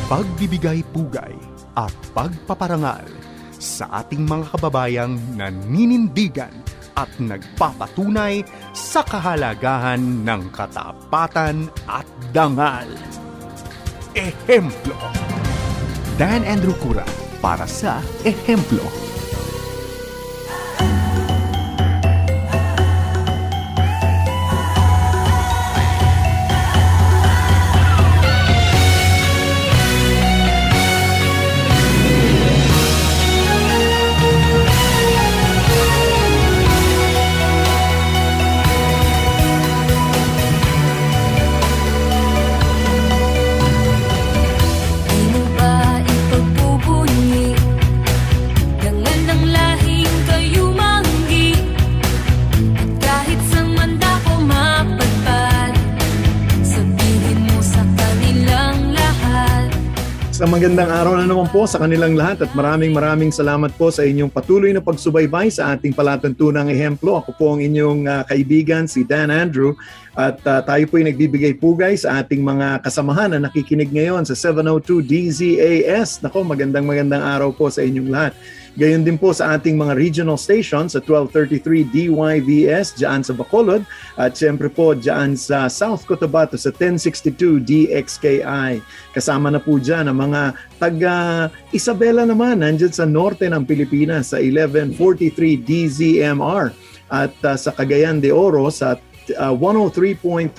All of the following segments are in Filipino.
pagbibigay pugay at pagpaparangal sa ating mga kababayang naninindigan at nagpapatunay sa kahalagahan ng katapatan at dangal. Ehemplo. Dan Andrew Cura para sa Ehemplo. Magandang araw na naman po sa kanilang lahat at maraming salamat po sa inyong patuloy na pagsubaybay sa ating palatuntunang ehemplo. Ako po ang inyong kaibigan, si Dan Andrew, at tayo po ay nagbibigay pugay sa ating mga kasamahan na nakikinig ngayon sa 702 DZAS. Nako, magandang araw po sa inyong lahat. Gayon din po sa ating mga regional stations sa 1233 DYVS dyan sa Bacolod at siyempre po dyan sa South Cotabato sa 1062 DXKI. Kasama na po dyan ang mga taga Isabela naman nandyan sa norte ng Pilipinas sa 1143 DZMR at sa Cagayan de Oro sa 103.3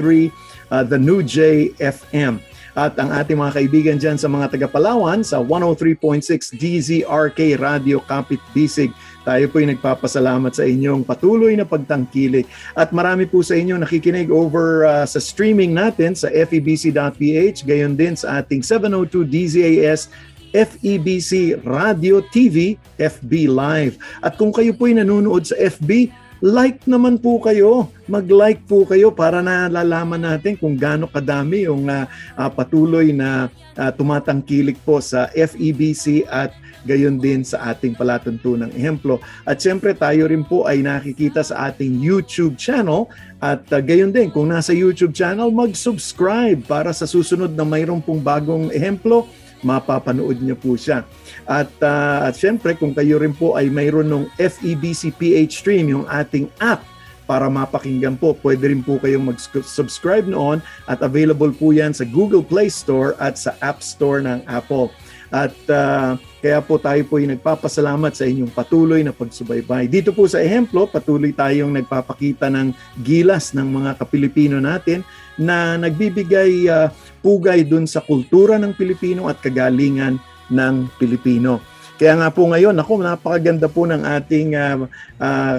The New J FM. At ang ating mga kaibigan dyan sa mga taga-Palawan sa 103.6 DZRK Radio Kapit Bisig. Tayo po ay nagpapasalamat sa inyong patuloy na pagtangkilik. At marami po sa inyo nakikinig over sa streaming natin sa febc.ph. Gayon din sa ating 702 DZAS FEBC Radio TV FB Live. At kung kayo po ay nanonood sa FB, like naman po kayo. Mag-like po kayo para nalalaman natin kung gaano kadami yung patuloy na tumatangkilik po sa FEBC at gayon din sa ating palatuntunang ehemplo. At siyempre tayo rin po ay nakikita sa ating YouTube channel at gayon din kung nasa YouTube channel, mag-subscribe para sa susunod na mayroon pong bagong ehemplo, mapapanood niyo po siya. At syempre kung kayo rin po ay mayroon ng FEBC PH Stream, yung ating app para mapakinggan po, pwede rin po kayong mag-subscribe noon at available po yan sa Google Play Store at sa App Store ng Apple. At kaya po tayo po ay nagpapasalamat sa inyong patuloy na pagsubaybay. Dito po sa ehemplo, patuloy tayong nagpapakita ng gilas ng mga Kapilipino natin na nagbibigay pugay dun sa kultura ng Pilipino at kagalingan ng Pilipino. Kaya nga po ngayon, ako, napakaganda po ng ating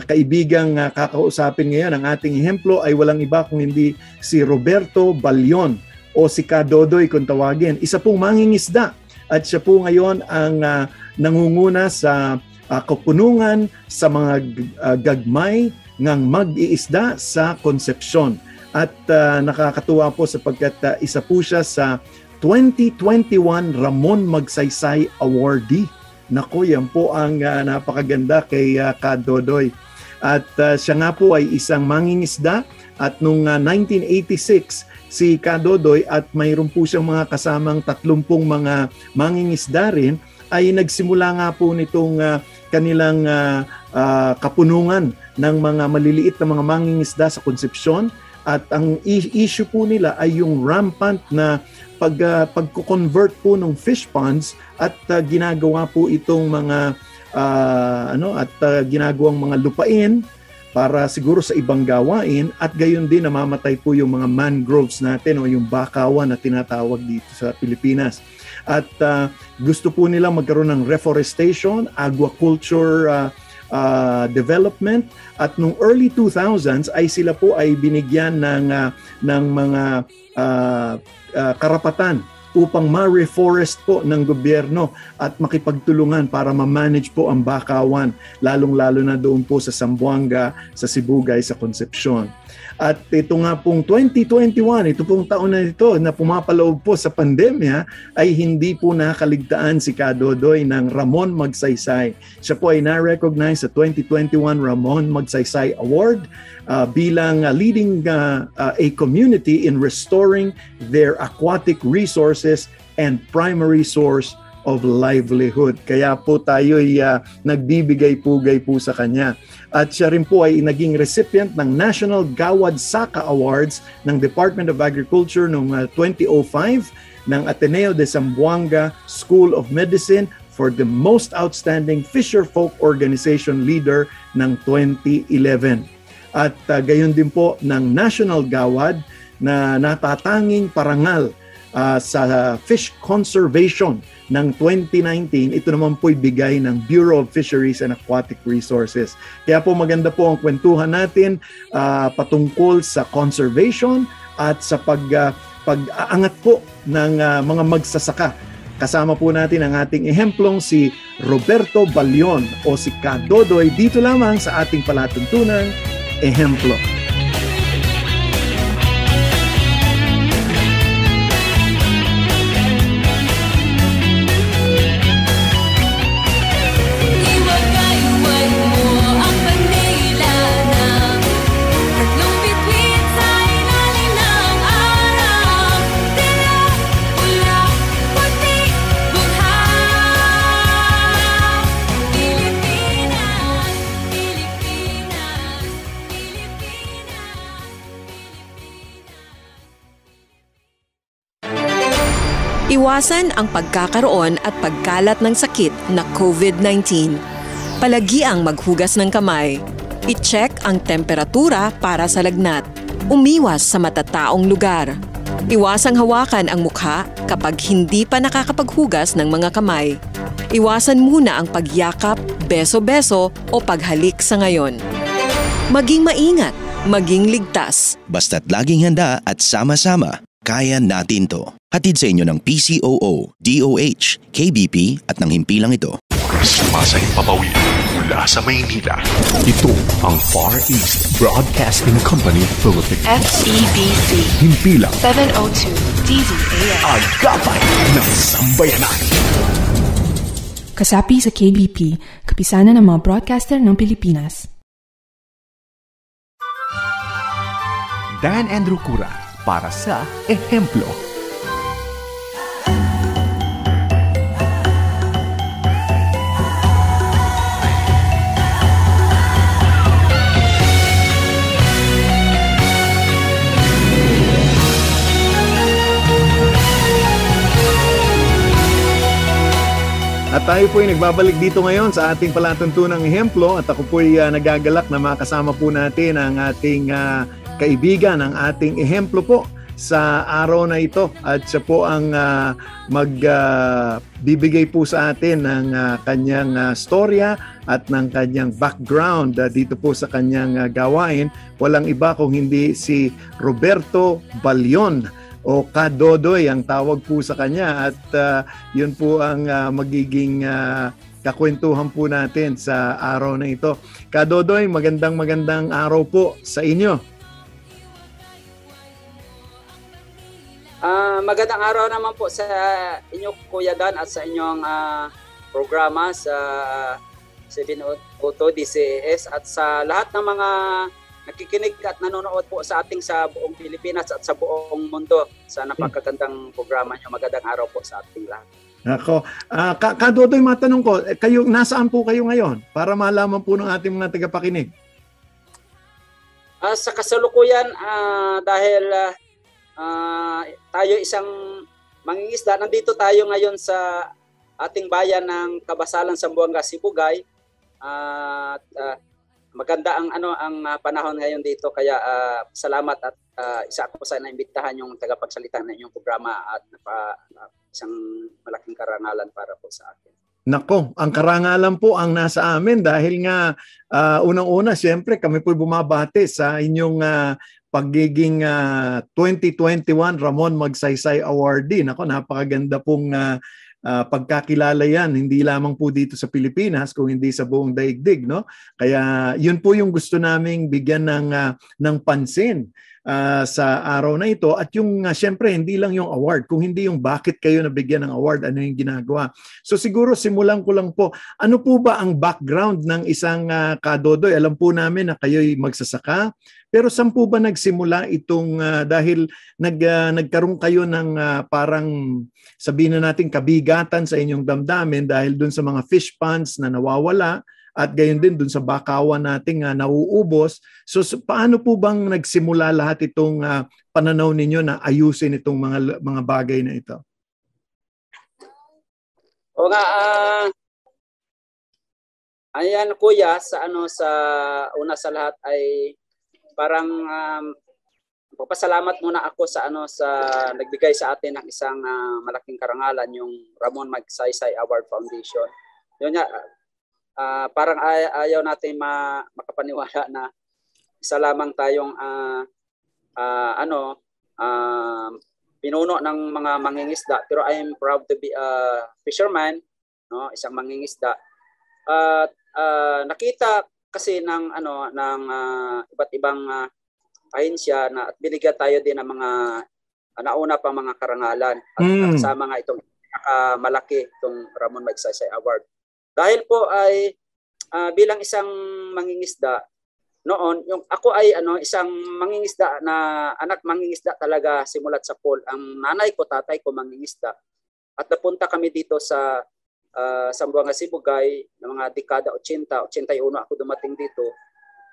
kaibigang kakausapin ngayon. Ang ating ehemplo ay walang iba kung hindi si Roberto Balyon o si Kadodoy kung tawagin. Isa pong mangingisda at siya po ngayon ang nangunguna sa kapunungan sa mga gagmay ngang mag-iisda sa Concepcion. At nakakatuwa po sapagkat isa po siya sa 2021 Ramon Magsaysay Awardee. Naku, yan po ang napakaganda kay Kadodoy. At siya nga po ay isang mangingisda at noong 1986 si Kadodoy at mayroon po siyang mga kasamang 30 mga mangingisda rin ay nagsimula nga po nitong kanilang kapunungan ng mga maliliit na mga mangingisda sa Concepcion. At ang issue po nila ay yung rampant na pagko-convert po ng fish ponds at ginagawa po itong mga ginagawang mga lupain para siguro sa ibang gawain at gayon din namamatay po yung mga mangroves natin o yung bakawan na tinatawag dito sa Pilipinas. At gusto po nila magkaroon ng reforestation, aquaculture development at nung early 2000s ay sila po ay binigyan ng mga karapatan upang ma-reforest po ng gobyerno at makipagtulungan para ma-manage po ang bakawan, lalong-lalo na doon po sa Zamboanga, sa Sibugay, sa Concepcion. At ito nga pong 2021, ito pong taon na ito na pumapaloob po sa pandemya, ay hindi po nakaligtaan si Kadodoy ng Ramon Magsaysay. Siya po ay na-recognize sa 2021 Ramon Magsaysay Award bilang leading a community in restoring their aquatic resources and primary source of livelihood. Kaya po tayo'y nagbibigay-pugay po sa kanya. At siya rin po ay naging recipient ng National Gawad Saka Awards ng Department of Agriculture noong 2005 ng Ateneo de Zamboanga School of Medicine for the most outstanding fisherfolk organization leader ng 2011. At gayon din po ng National Gawad na natatanging parangal sa fish conservation ng 2019. Ito naman po'y bigay ng Bureau of Fisheries and Aquatic Resources. Kaya po maganda po ang kwentuhan natin patungkol sa conservation at sa pag-aangat po ng mga magsasaka. Kasama po natin ang ating ehemplong si Roberto Balion o si Kadodoy dito lamang sa ating palatuntunang Ehemplo. Iwasan ang pagkakaroon at pagkalat ng sakit na COVID-19. Palagiang maghugas ng kamay. I-check ang temperatura para sa lagnat. Umiwas sa matataong lugar. Iwasang hawakan ang mukha kapag hindi pa nakakapaghugas ng mga kamay. Iwasan muna ang pagyakap, beso-beso o paghalik sa ngayon. Maging maingat, maging ligtas. Basta't laging handa at sama-sama, kaya natin to. Hatid sa inyo ng PCOO, DOH, KBP at ng himpilang ito. Sumasay papawid mula sa Maynila. Ito ang Far East Broadcasting Company Philippines. FEBC. Himpilang 702 DZAM. Agapay ng Sambayanan. Kasapi sa KBP, kapisanan ng mga broadcaster ng Pilipinas. Dan Andrew Cura para sa Ehemplo. At tayo po ay nagbabalik dito ngayon sa ating palatuntunang ehemplo at ako po ay nagagalak na makasama po natin ang ating kaibigan, ang ating ehemplo po sa araw na ito. At siya po ang magbibigay po sa atin ng kanyang storya at ng kanyang background dito po sa kanyang gawain. Walang iba kung hindi si Roberto Balion o Kadodoy ang tawag po sa kanya at yun po ang magiging kakwentuhan po natin sa araw na ito. Kadodoy, magandang araw po sa inyo. Magandang araw naman po sa inyo Kuya Dan at sa inyong programa sa 702 DCAS at sa lahat ng mga nakikinig at nanonood po sa ating sa buong Pilipinas at sa buong mundo sa napakagandang programa nyo. Magandang araw po sa ating lahat. Ako, Kadodoy, matanong ko, kayo, nasaan po kayo ngayon para malaman po ng ating mga tagapakinig? Sa kasalukuyan, dahil tayo isang mangingisda, nandito tayo ngayon sa ating bayan ng Kabasalan, Zamboanga, Sibugay. At maganda ang panahon ngayon dito kaya salamat at isa ako sa naimbitahan yung tagapagsalita ng inyong programa at isang malaking karangalan para po sa akin. Nako, ang karangalan po ang nasa amin dahil nga unang-una siyempre kami po bumabati sa inyong pagiging 2021 Ramon Magsaysay Awardee. Nako, napakaganda pong pagkakilala yan, hindi lamang po dito sa Pilipinas, kung hindi sa buong daigdig, no? Kaya yun po yung gusto naming bigyan ng pansin sa araw na ito at yung syempre hindi lang yung award, kung hindi yung bakit kayo nabigyan ng award, ano yung ginagawa. So siguro simulan ko lang po, ano po ba ang background ng isang kadodoy? Alam po namin na kayo'y magsasaka, pero saan po ba nagsimula itong dahil nagkaroon kayo ng parang sabihin na natin kabigatan sa inyong damdamin dahil dun sa mga fish ponds na nawawala at gayon din dun sa bakawan nating nauubos. So paano po bang nagsimula lahat itong pananaw ninyo na ayusin itong mga bagay na ito? O nga, ayan kuya, sa una sa lahat ay parang papasalamat muna ako sa nagbigay sa atin ng isang malaking karangalan, yung Ramon Magsaysay Award Foundation. Yun nga, parang ayaw natin makapaniwala na isa lamang tayong pinuno ng mga mangingisda, pero I am proud to be a fisherman, no, isang mangingisda. At nakita kasi ng iba't ibang ahensya na at binigyan tayo din ng mga nauna pang mga karangalan at kasama nga itong malaki itong Ramon Magsaysay Award. Dahil po ay bilang isang mangingisda noon, yung ako ay isang mangingisda na anak mangingisda talaga simulat sa pool. Ang nanay ko, tatay ko mangingisda. At napunta kami dito sa Zamboanga, Sibugay ng mga dekada 80, 81 ako dumating dito.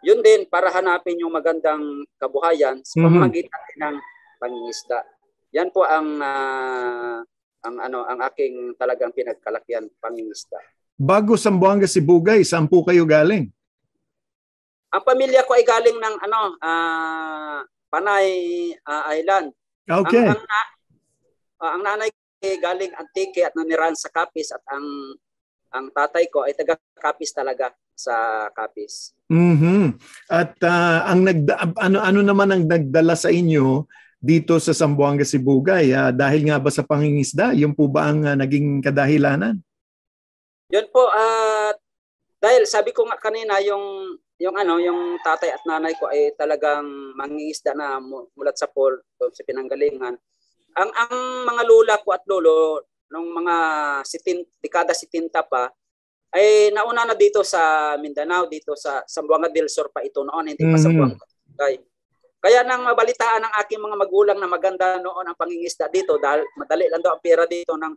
Yun din para hanapin yung magandang kabuhayan sa pamamagitan ng pangingisda. Yan po ang aking talagang pinagkalakihan, pangingisda. Bago Zamboanga, Sibugay, saan po kayo galing? Ang pamilya ko ay galing ng Panay Island. Okay. Ang nanay ko ay galing Antique at naniran sa Capiz at ang tatay ko ay taga Capiz talaga, sa Capiz. At ano naman ang nagdala sa inyo dito sa Zamboanga, Sibugay? Dahil nga ba sa pangingisda? Yun po ba ang naging kadahilanan? Yun po, dahil sabi ko nga kanina yung tatay at nanay ko ay talagang mangingisda na mulat sa pool sa pinanggalingan. Ang mga lula ko at lolo nung mga dekada 70 pa ay nauna na dito sa Mindanao, dito sa Zamboanga del Sur pa ito noon, hindi pa Zamboanga. Kaya nang mabalitaan ng aking mga magulang na maganda noon ang pangingisda dito dahil madali lang daw ang pera dito ng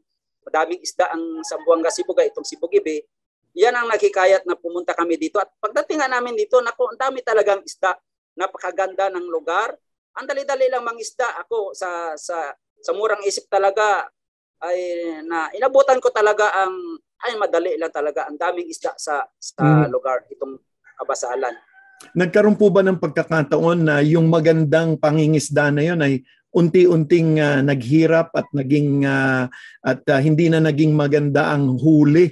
madaming isda ang Zamboanga, Sibugay, itong Sibugibe, yan ang naghikayat na pumunta kami dito. At pagdating namin dito, naku, ang dami talagang isda. Napakaganda ng lugar. Ang dali-dali lang mangisda. Ako sa murang isip talaga ay na inabutan ko talaga madali lang talaga. Ang daming isda sa lugar, itong Kabasalan. Nagkaroon po ba ng pagkakataon na yung magandang pangingisda na yun ay unti-unting naghirap at naging hindi na naging maganda ang huli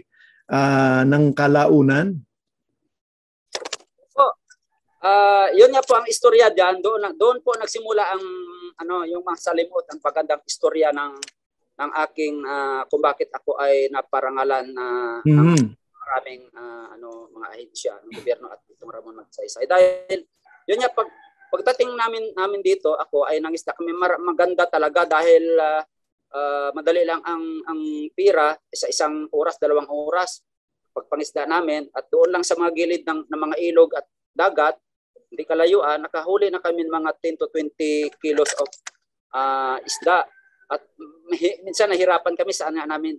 ng kalaunan? Yun nga po ang istorya diyan. Doon po nagsimula ang yung mga salimot, ang pagandang istorya ng aking kung bakit ako ay naparangalan na maraming mga ahensya ng gobyerno at itong Ramon Magsaysay. Dahil yun nga pagdating namin dito, ako ay nangisda kami maganda talaga dahil madali lang ang pira sa isang oras, 2 oras pagpangisda namin at doon lang sa mga gilid ng mga ilog at dagat, hindi kalayuan, nakahuli na kami mga 10 to 20 kilos of isda at minsan nahirapan kami saan namin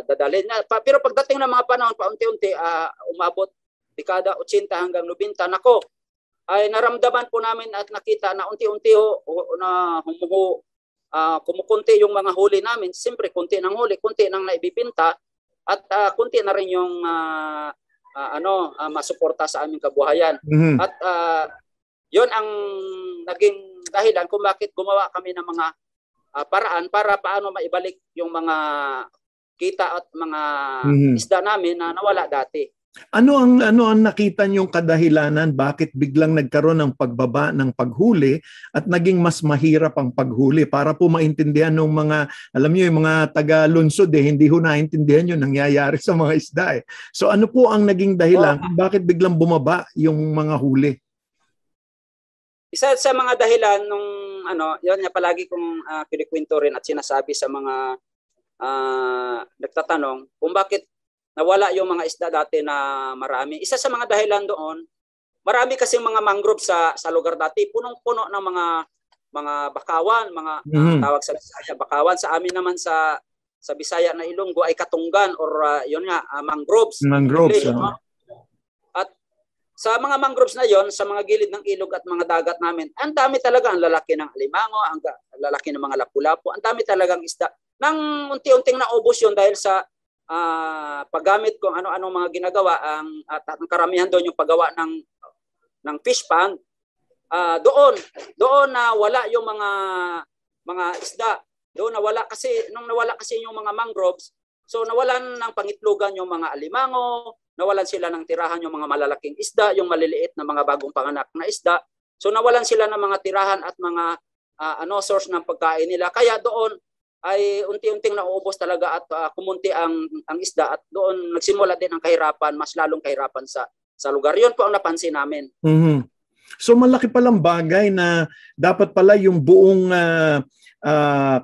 dadalhin. Pero pagdating ng mga panahon, paunti-unti umabot dekada 80 hanggang 90, nako, ay naramdaman po namin at nakita na unti-unti na kumukunti yung mga huli namin. Siyempre, kunti ng huli, kunti ng naibibinta at kunti na rin yung masuporta sa aming kabuhayan. At yun ang naging dahilan kung bakit gumawa kami ng mga paraan para paano maibalik yung mga kita at mga isda namin na nawala dati. Ano ang nakita niyong kadahilanan bakit biglang nagkaroon ng pagbaba ng paghuli at naging mas mahirap ang paghuli para po maintindihan ng mga, alam niyo yung mga taga-lungsod hindi ho naintindihan yung nangyayari sa mga isda So ano po ang naging dahilan bakit biglang bumaba yung mga huli? Isa sa mga dahilan nung yun nga palagi kong kinikwento rin at sinasabi sa mga nagtatanong kung bakit nawala yung mga isda dati na marami. Isa sa mga dahilan doon, marami kasi mga mangrove sa lugar dati, punong-puno ng mga bakawan, mga tawag sa Bisaya bakawan. Sa amin naman sa Bisaya na Ilonggo ay katunggan or yun nga mangroves. Mangroves. At sa mga mangroves na yon, sa mga gilid ng ilog at mga dagat namin, ang dami talaga, ang lalaki ng alimango, ang lalaki ng mga lapu-lapu, ang dami talagang isda. Nang unti-unting naubos yon dahil sa paggamit kung ano-ano mga ginagawa, ang karamihan doon yung paggawa ng fish pond. Doon na wala yung mga isda. Doon nawala kasi yung mga mangroves, so nawalan ng pangitlugan yung mga alimango, nawalan sila ng tirahan yung mga malalaking isda, yung maliliit na mga bagong panganak na isda. So nawalan sila ng mga tirahan at mga source ng pagkain nila. Kaya doon ay unti-unting nauubos talaga at kumunti ang isda at doon nagsimula din ang kahirapan, mas lalong kahirapan sa lugar. Yun po ang napansin namin. Mm-hmm. So malaki palang bagay na dapat pala yung buong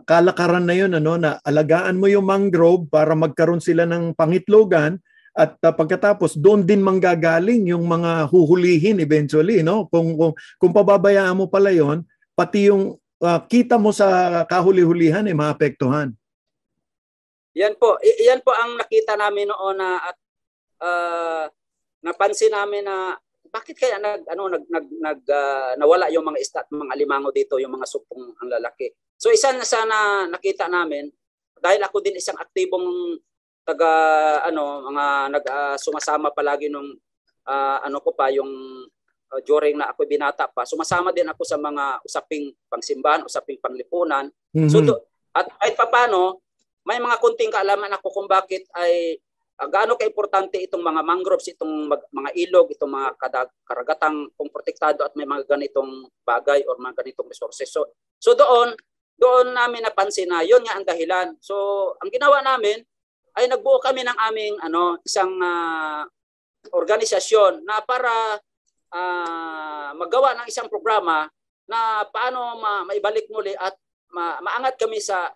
kalakaran na yun, na alagaan mo yung mangrove para magkaroon sila ng pangitlogan. At pagkatapos doon din manggagaling yung mga huhulihin eventually, no? Kung pababayaan mo pala yon, pati yung kita mo sa kahuli-hulihan maapektuhan. Yan po ang nakita namin noon at napansin namin na bakit kaya nawala yung mga isda at mga alimango dito, yung mga supong ang lalaki. So isa na sana nakita namin dahil ako din isang aktibong sumasama palagi nung ko pa yung during na ako binata pa, sumasama din ako sa mga usaping pangsimbahan, usaping panglipunan. Mm-hmm. So at kahit papaano may mga kunting kaalaman ako kung bakit ay gaano kaimportante itong mga mangroves, itong mga ilog, itong mga karagatang kung protektado at may mga ganitong bagay or mga ganitong resources. So doon namin napansin na yun nga ang dahilan. So ang ginawa namin ay nagbuo kami ng aming isang organisasyon na para magawa ng isang programa na paano maibalik muli at maangat kami sa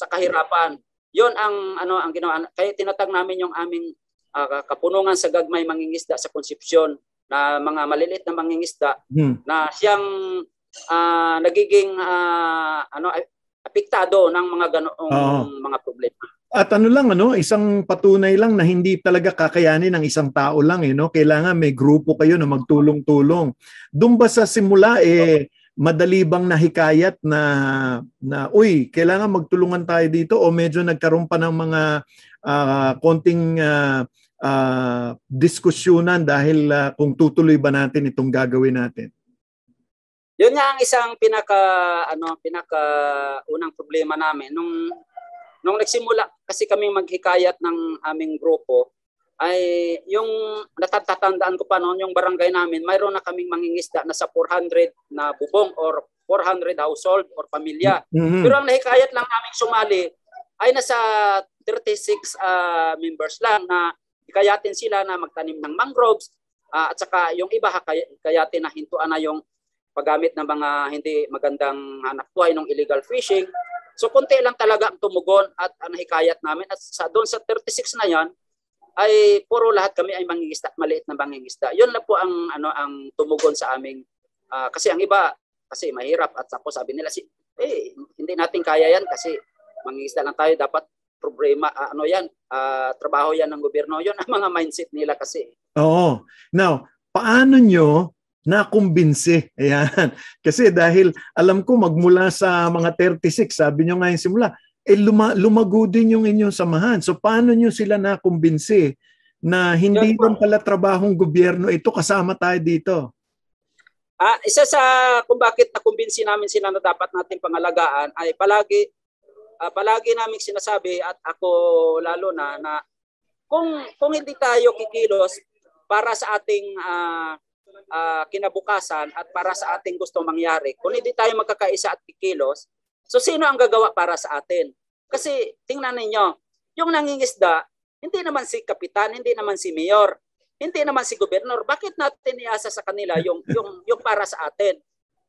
kahirapan. 'Yon ang ginawa. Kaya tinatag namin yung aming kapunungan sa gagmay mangingisda sa Concepcion na mga maliliit na mangingisda na siyang nagiging apektado ng mga ganoong mga problema. At isang patunay lang na hindi talaga kakayanin ng isang tao lang Kailangan may grupo kayo na magtulong-tulong. Doon ba sa simula madali bang nahikayat na kailangan magtulungan tayo dito o medyo nagkaroon pa ng mga konting diskusyonan dahil kung tutuloy ba natin itong gagawin natin? Yun nga ang isang pinaka unang problema namin nung nagsimula kasi kaming maghikayat ng aming grupo ay yung natatandaan ko pa noon yung barangay namin mayroon na kaming mangingisda na sa 400 na bubong or 400 household or pamilya. Mm-hmm. Pero ang nahikayat lang namin sumali ay nasa 36 members lang na hikayatin sila na magtanim ng mangroves at saka yung iba hikayatin na hintuan na yung paggamit ng mga hindi magandang hanap buhay ng illegal fishing. So konti lang talaga ang tumugon at ang hikayat namin at doon sa 36 na yan ay puro lahat kami ay mangingisda, maliit na mangingisda. Yun lang po ang tumugon sa aming kasi ang iba kasi mahirap at tapos sabi nila hindi natin kaya yan kasi mangingisda lang tayo, dapat problema trabaho yan ng gobyerno. Yun ang mga mindset nila kasi. Oo. Now, paano nyo nakumbinsi? Ayan. Kasi dahil alam ko magmula sa mga 36, sabi nyo nga yung simula, lumago din yung inyong samahan. So paano nyo sila nakumbinsi na hindi lang pala trabahong gobyerno ito, kasama tayo dito? Isa sa kung bakit nakumbinsi namin sila na dapat natin pangalagaan ay palagi namin sinasabi at ako lalo na kung hindi tayo kikilos para sa ating kinabukasan at para sa ating gusto mangyari, kung hindi tayo magkakaisa at kikilos, so sino ang gagawa para sa atin? Kasi tingnan ninyo, yung nangingisda, hindi naman si kapitan, hindi naman si mayor. hindi naman si gobernador. Bakit natin iasa sa kanila yung para sa atin?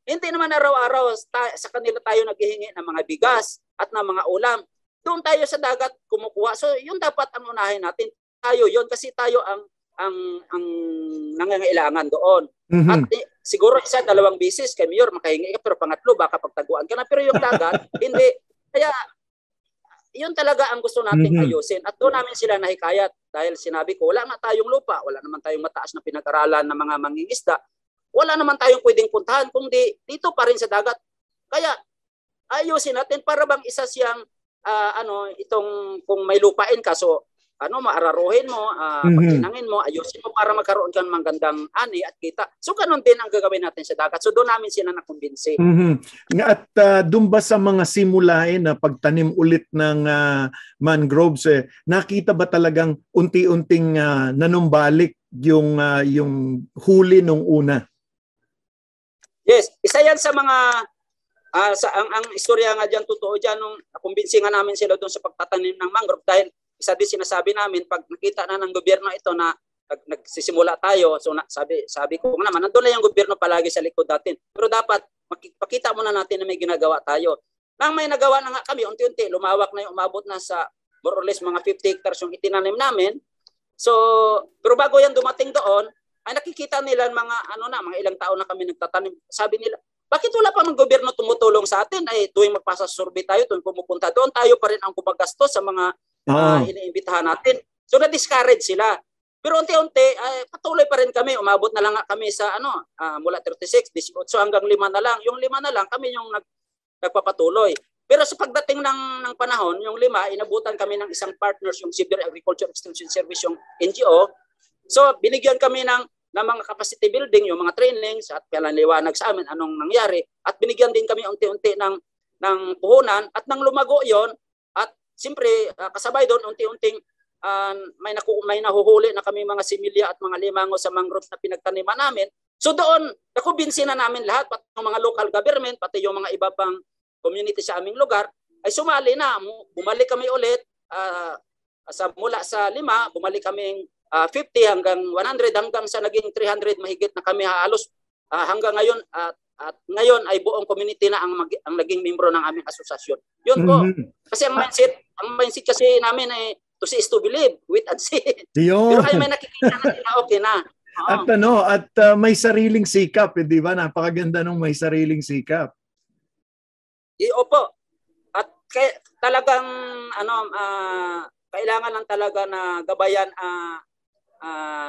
Hindi naman araw-araw sa kanila tayo naghihingi ng mga bigas at ng mga ulam. Doon tayo sa dagat kumukuha. So yun dapat ang unahin natin. Tayo yun kasi tayo ang nangangailangan doon. Mm-hmm. At siguro 1-2 beses kay Mayor makahingi ka, pero pangatlo baka pagtaguan ka na. Pero yung dagat, hindi. Kaya yun talaga ang gusto nating ayusin. At doon namin sila nahikayat dahil sinabi ko, wala nga tayong lupa, wala naman tayong mataas na pinag-aralan ng mga mangingisda. Wala naman tayong pwedeng puntahan kundi dito pa rin sa dagat. Kaya ayusin natin para bang isa siyang itong kung may lupain ka so maararuhin mo, pagkinangin mo, ayusin mo para magkaroon ka ng magandang ani at kita. So ganun din ang gagawin natin sa dagat. So doon namin sila nakumbinsi. At doon ba sa mga simulain na pagtanim ulit ng mangroves, nakita ba talagang unti-unting nanumbalik yung huli nung una? Yes, isa yan sa mga ang istorya nga diyan totoo diyan nung nakumbinsi nga namin sila doon sa pagtatanim ng mangrove dahil isa din sinasabi namin pag nakita na ng gobyerno ito na nagsisimula tayo, so sabi ko naman nandoon na yung gobyerno palagi sa likod natin. Pero dapat makipakita muna natin na may ginagawa tayo. Nang may nagawa na nga kami, unti-unti lumawak na yung umabot na sa more or less mga 50 hectares yung itinanim namin. So, pero bago yan dumating doon, ay nakikita nila mga mga ilang taon na kami nagtatanim. Sabi nila, bakit wala pa ng gobyerno tumutulong sa atin? Ay tuwing magpasa-survey tayo, tuwing pumupunta doon, tayo pa rin ang gumagastos sa mga iniimbitahan natin. So na-discourage sila. Pero unti-unti patuloy pa rin kami. Umabot na lang kami sa mula 36, 18 hanggang 5 na lang. Yung 5 na lang kami yung nagpapatuloy. Pero sa pagdating ng panahon, yung 5 inabutan kami ng isang partners, yung Civil Agriculture Extension Service, yung NGO. So binigyan kami ng mga capacity building, yung mga trainings at pinaliwanag sa amin anong nangyari. At binigyan din kami unti-unti ng puhunan at nang lumago yon. Siyempre, kasabay doon, unti-unting may nahuhuli na kami mga similya at mga limango sa mangroves na pinagtaniman namin. So doon, nakumbinsi na namin lahat, pati yung mga local government, pati yung mga iba pang community sa aming lugar, ay sumali na. Bumalik kami ulit, mula sa 5, bumalik kaming 50 hanggang 100, hanggang sa naging 300 mahigit na kami halos hanggang ngayon. At ngayon ay buong community na ang naging membro ng aming asosasyon. Yun po. Kasi ang mindset kasi namin ay to see is to believe, wait and see. Pero kayo may nakikita na sila, okay na. At may sariling sikap, di ba? Napakaganda nung may sariling sikap. Opo. At talagang kailangan lang talaga na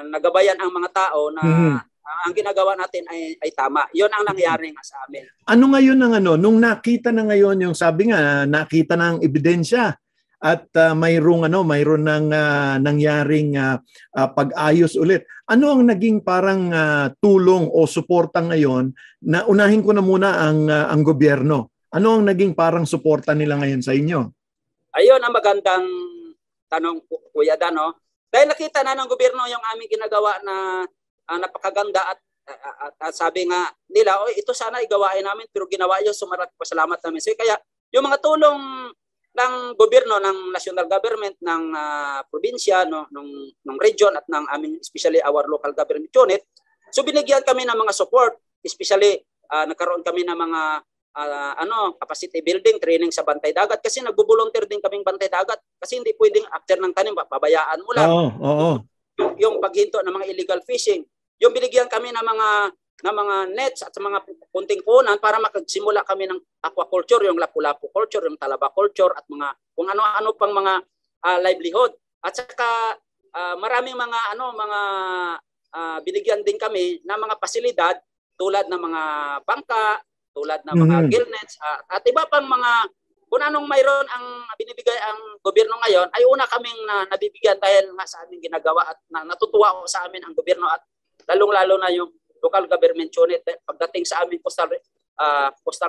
nagabayan ang mga tao na ang ginagawa natin ay tama. 'Yon ang nangyari nga sa amin. Ano ngayon nung nakita na ngayon yung sabi nga nakita na ang ebidensya at mayroon nang nangyaring pag-ayos ulit. Ano ang naging parang tulong o suporta ngayon na unahin ko na muna ang gobyerno? Ano ang naging parang suporta nila ngayon sa inyo? Ayun ang magandang tanong, Kuya Dan, no? Dahil nakita na ng gobyerno yung aming ginagawa na napakaganda at sabi nga nila, ito sana igawain namin pero ginawa yun, sumarat pasalamat namin. So kaya yung mga tulong ng gobyerno, ng national government, ng probinsya, ng region at ng aming, especially our local government unit, so binigyan kami ng mga support, especially nagkaroon kami ng mga capacity building, training sa bantay dagat kasi nagbo-volunteer din kaming bantay dagat kasi hindi pwedeng after ng tanim pabayaan mo lang. Yung paghinto ng mga illegal fishing. Yung binigyan kami ng mga nets at mga kunting punan para makagsimula kami ng aquaculture, yung lapu-lapu culture, yung talaba culture at mga kung ano-ano pang mga livelihood. At saka maraming mga binigyan din kami ng mga pasilidad tulad ng mga bangka, tulad ng mga gill nets at iba pang mga kung anong mayroon ang binibigay ang gobyerno ngayon ay una kaming nabibigyan dahil nga sa aming ginagawa at natutuwa ko sa amin ang gobyerno at lalong-lalo na yung local government unit pagdating sa aming coastal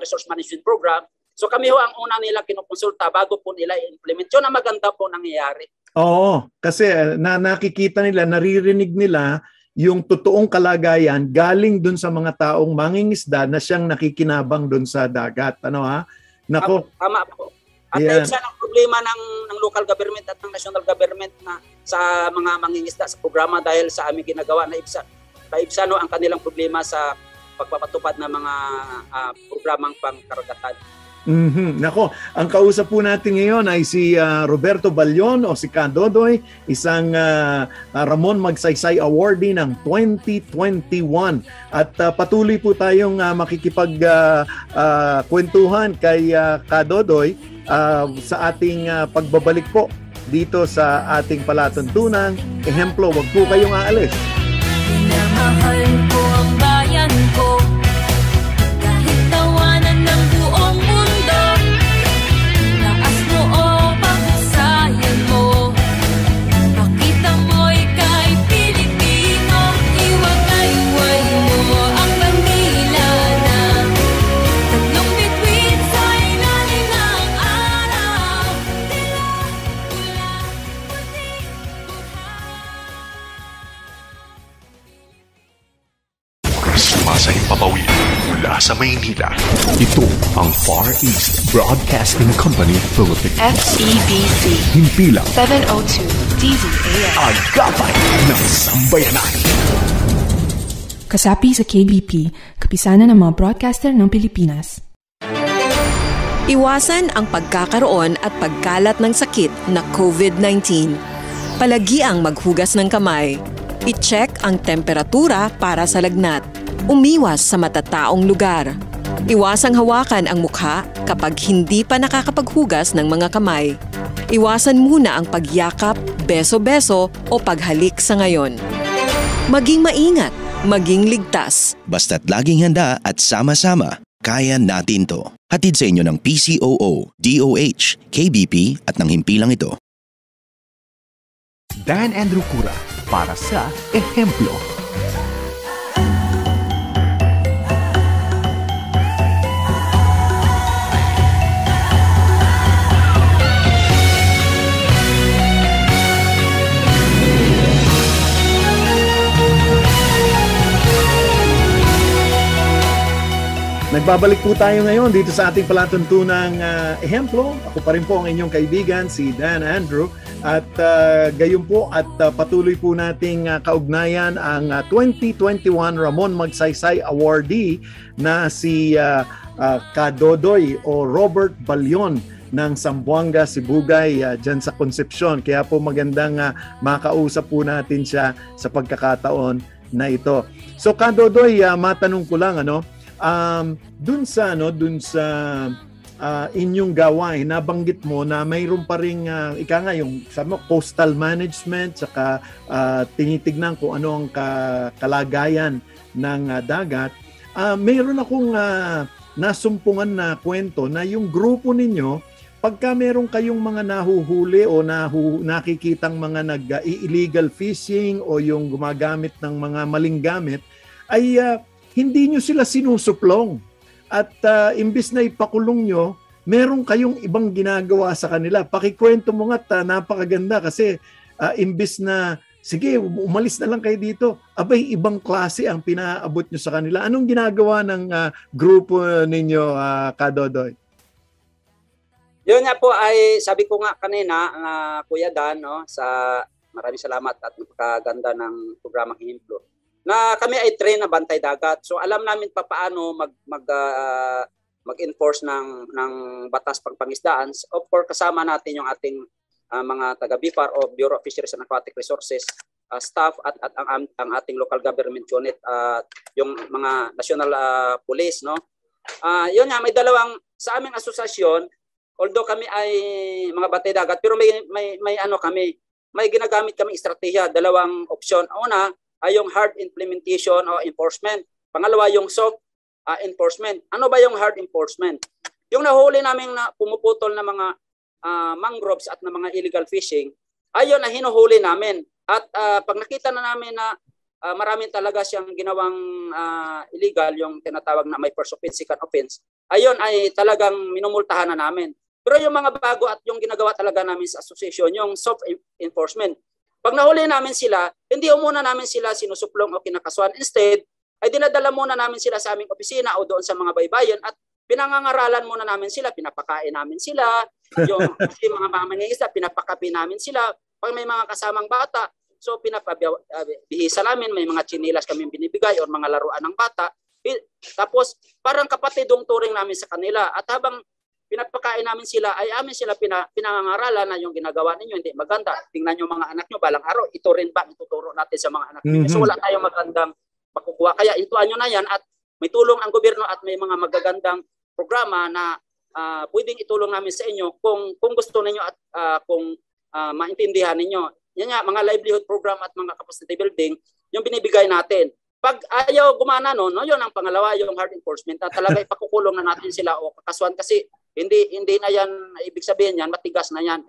resource management program. So kami ho ang una nila kinukonsulta bago po nila i-implement. Yun ang maganda po nangyayari. Oo, kasi nakikita nila, naririnig nila yung totoong kalagayan galing dun sa mga taong mangingisda na siyang nakikinabang dun sa dagat. Ano ha? Nako. Tama po. At naibsan ang problema ng local government at ng national government na sa mga mangingisda sa programa dahil sa aming ginagawa, naibsan ang kanilang problema sa pagpapatupad ng mga programang pangkaragatan. Nako, ang kausap po natin ngayon ay si Roberto Balyon o si Kadodoy, isang Ramon Magsaysay Awardee ng 2021. At patuloy po tayong makikipagkwentuhan kay Kadodoy sa ating pagbabalik po dito sa ating palatuntunang ehemplo. Huwag po kayong aalis. Minamahal ko ang bayan ko. Sa Himpapawid mula sa Maynila. Ito ang Far East Broadcasting Company Philippines. FEBC. Himpilang 702 DZAM. Agapay ng Sambayanan. Kasapi sa KBP, kapisanan ng mga broadcaster ng Pilipinas. Iwasan ang pagkakaroon at pagkalat ng sakit na COVID-19. Palagiang maghugas ng kamay. I-check ang temperatura para sa lagnat. Umiwas sa matataong lugar. Iwasang hawakan ang mukha kapag hindi pa nakakapaghugas ng mga kamay. Iwasan muna ang pagyakap, beso-beso o paghalik sa ngayon. Maging maingat, maging ligtas. Basta't laging handa at sama-sama, kaya natin to. Hatid sa inyo ng PCOO, DOH, KBP at ng himpilang ito. Dan Andrew Cura para sa Ehemplo. Nagbabalik po tayo ngayon dito sa ating palatuntunang ehemplo. Ako pa rin po ang inyong kaibigan, si Dan Andrew. At gayon po at patuloy po nating kaugnayan ang 2021 Ramon Magsaysay Awardee na si Kadodoy o Robert Balyon ng Zamboanga, Sibugay, dyan sa Concepcion. Kaya po magandang makausap po natin siya sa pagkakataon na ito. So Kadodoy, matanong ko lang, dun sa inyong gawain, nabanggit mo na mayroon pa ring yung sabi mo, coastal management, saka tinitignan kung ano ang kalagayan ng dagat. Mayroon akong nasumpungan na kwento na yung grupo ninyo, pagka meron kayong mga nahuhuli o nakikitang mga illegal fishing o yung gumagamit ng mga maling gamit, ay hindi nyo sila sinusuplong. At imbis na ipakulong nyo, meron kayong ibang ginagawa sa kanila. Pakikwento mo nga, napakaganda kasi imbis na, sige, umalis na lang kayo dito, abay, ibang klase ang pinaabot nyo sa kanila. Anong ginagawa ng grupo ninyo, Kadodoy? Yun nga po ay, sabi ko nga kanina, Kuya Dan, maraming salamat at napakaganda ng programang Ehemplo, na kami ay train na bantay dagat. So alam namin pa paano mag-enforce ng batas pangpangisdaan. Of course, kasama natin yung ating mga taga-BIFAR o Bureau of Fisheries and Aquatic Resources staff at ang ating local government unit, yung mga national police, no. Yun nga, may dalawang sa aming asosasyon, although kami ay mga bantay dagat, pero may ginagamit kami estratehiya, dalawang opsyon. Una ay yung hard implementation o enforcement. Pangalawa, yung soft enforcement. Ano ba yung hard enforcement? Yung nahuli namin na pumuputol na mga mangroves at na mga illegal fishing, ayon na hinuhuli namin. At pag nakita na namin na marami talaga siyang ginawang illegal, yung tinatawag na may first offense, second offense, ayon ay talagang minumultahan na namin. Pero yung mga bago at yung ginagawa talaga namin sa association, yung soft enforcement, pag nahuli namin sila, hindi muna namin sila sinusuplong o kinakasuhan. Instead, ay dinadala muna namin sila sa aming opisina o doon sa mga baybayin at pinangangaralan muna namin sila, pinapakain namin sila, Yung kasi mga mangingisda, pinapakapi namin sila. Pag may mga kasamang bata, so pinapabihisa namin, may mga chinilas kami binibigay o mga laruan ng bata. Tapos parang kapatidong turing namin sa kanila. At habang pinapakain namin sila, ay amin sila pinangangaralan na yung ginagawa ninyo hindi maganda. Tingnan nyo mga anak nyo, balang araw, ito rin ba ituturo natin sa mga anak nyo? So wala tayong magandang makukuha. Kaya intuan nyo na yan at may tulong ang gobyerno at may mga magagandang programa na pwedeng itulong namin sa inyo kung gusto ninyo at kung maintindihan ninyo. Yan nga, mga livelihood program at mga capacity building, yung binibigay natin. Pag ayaw gumana no, yun ang pangalawa, yung hard enforcement. Na talaga ipakukulong na natin sila o kakasuhan kasi hindi na yan, ibig sabihin yan, matigas na yan.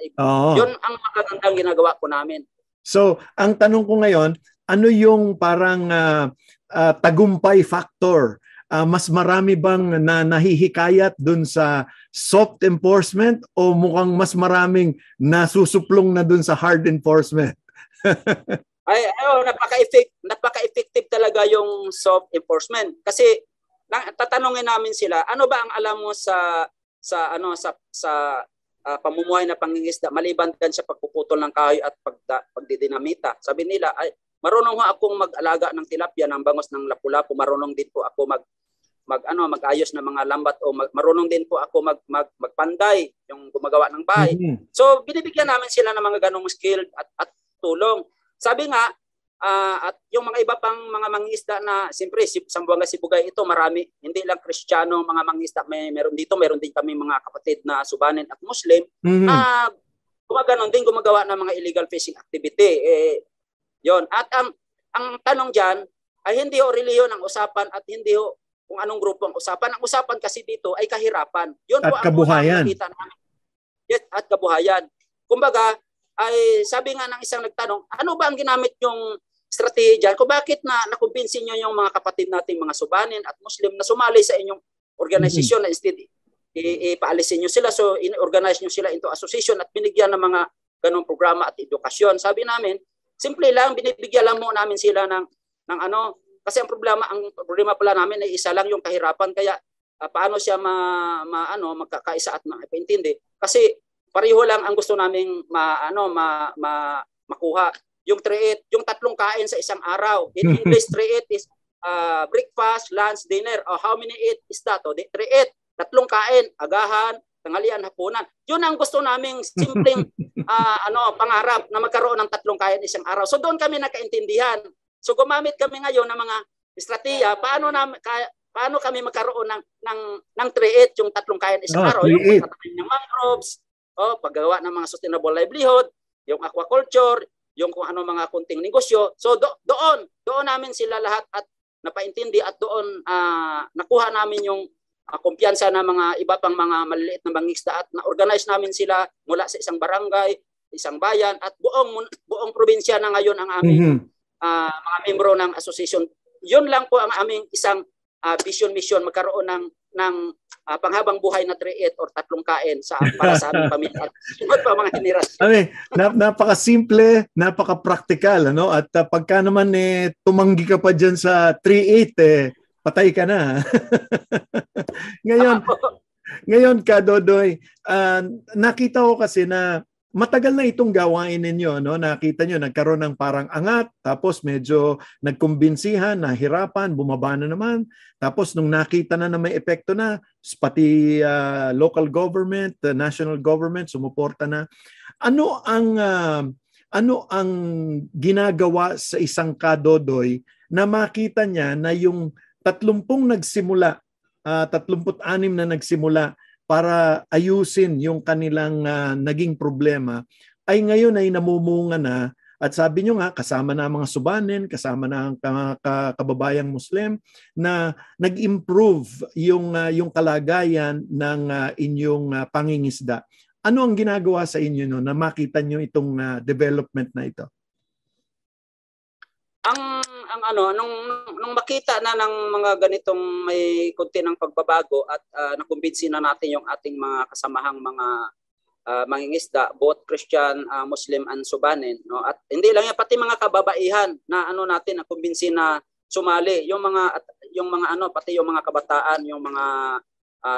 Yun ang magagandang ginagawa po namin. So, ang tanong ko ngayon, ano yung parang tagumpay factor? Mas marami bang nahihikayat dun sa soft enforcement o mukhang mas maraming nasusuplong na dun sa hard enforcement? Napaka-effective talaga yung soft enforcement kasi tatanungin namin sila, ano ba ang alam mo sa pamumuhay na pangingisda maliban din sa pagpuputol ng kahoy at pagdidinamita. Sabi nila, ay marunong ho akong mag-alaga ng tilapia, ng bangos, ng lapu-lapu, marunong din po ako mag-ayos ng mga lambat o marunong din po ako magpanday, yung gumagawa ng bahay. So binibigyan namin sila ng mga ganong skill at tulong. Sabi nga, at yung mga iba pang mga mangingisda na siyempre Zamboanga Sibugay ito marami, hindi lang Kristiyano mga mangingisda, meron din kami mga kapatid na Subanen at Muslim na gumagawa ng mga illegal fishing activity. Yon. At ang tanong diyan ay hindi ho relihiyon ang usapan at hindi ho kung anong grupo ang usapan. Ang usapan kasi dito ay kahirapan. Yun at po ang kabuhayan. Yes, at kabuhayan. Kumbaga, ay sabi nga ng isang nagtanong, ano ba ang ginamit yung strategy kung bakit nakumbinsin nyo yung mga kapatid nating mga Subanin at Muslim na sumali sa inyong organisasyon na instead ipaalisin nyo sila, so in-organize nyo sila into association at binigyan ng mga ganong programa at edukasyon. Sabi namin, simple lang, binibigyan lang mo namin sila ng kasi ang problema pala namin ay isa lang yung kahirapan, kaya paano siya magkakaisa at maipaintindi kasi pareho lang ang gusto naming makuha. Yung 3-8, yung 3 kain sa isang araw. In English, 3-8 is breakfast, lunch, dinner. How many eat is that? 3-8, 3 kain, agahan, tanghalian, hapunan. Yun ang gusto naming simpleng pangarap na magkaroon ng 3 kain isang araw. So doon kami nakaintindihan. So gumamit kami ngayon ng mga estratehiya paano kami magkaroon ng 3-8, yung 3 kain isang araw. Yung pagtatanim ng mangroves, paggawa ng mga sustainable livelihood, yung aquaculture, yung kung ano mga kunting negosyo. So doon namin sila lahat at napaintindi at doon nakuha namin yung kumpiyansa ng mga iba pang mga maliliit na mangingisda at na-organize namin sila mula sa isang barangay, isang bayan at buong probinsya na ngayon ang aming mga membro ng association. Yun lang po ang aming isang mission magkaroon ng panghabang buhay na 3-8 or 3 kain para sa aming pamilya. Sunod pa mga henerasyon. Napaka-simple, napaka-practical, ano? At pagka naman tumanggi ka pa diyan sa 3-8 patay ka na. Ngayon Kadodoy, nakita ko kasi na matagal na itong gawain ninyo, no? Nakita nyo, nagkaroon ng parang angat, tapos medyo nagkumbinsihan, nahirapan, bumaba na naman. Tapos nung nakita na may epekto na, pati local government, national government, sumuporta na. Ano ang ginagawa sa isang Kadodoy na makita niya na yung 36 na nagsimula para ayusin yung kanilang naging problema, ay ngayon ay namumunga na at sabi nyo nga, kasama na mga Subanin, kasama na ang kababayang Muslim na nag-improve yung kalagayan ng inyong pangingisda. Ano ang ginagawa sa inyo no, na makita nyo itong development na ito? Nung makita na ng mga ganitong may konti ng pagbabago at nakumbinsi na natin yung ating mga kasamahang mga mangingisda, both Christian, Muslim and Subanin, no? At hindi lang yan, pati mga kababaihan na natin nakumbinsi na sumali, pati yung mga kabataan, yung mga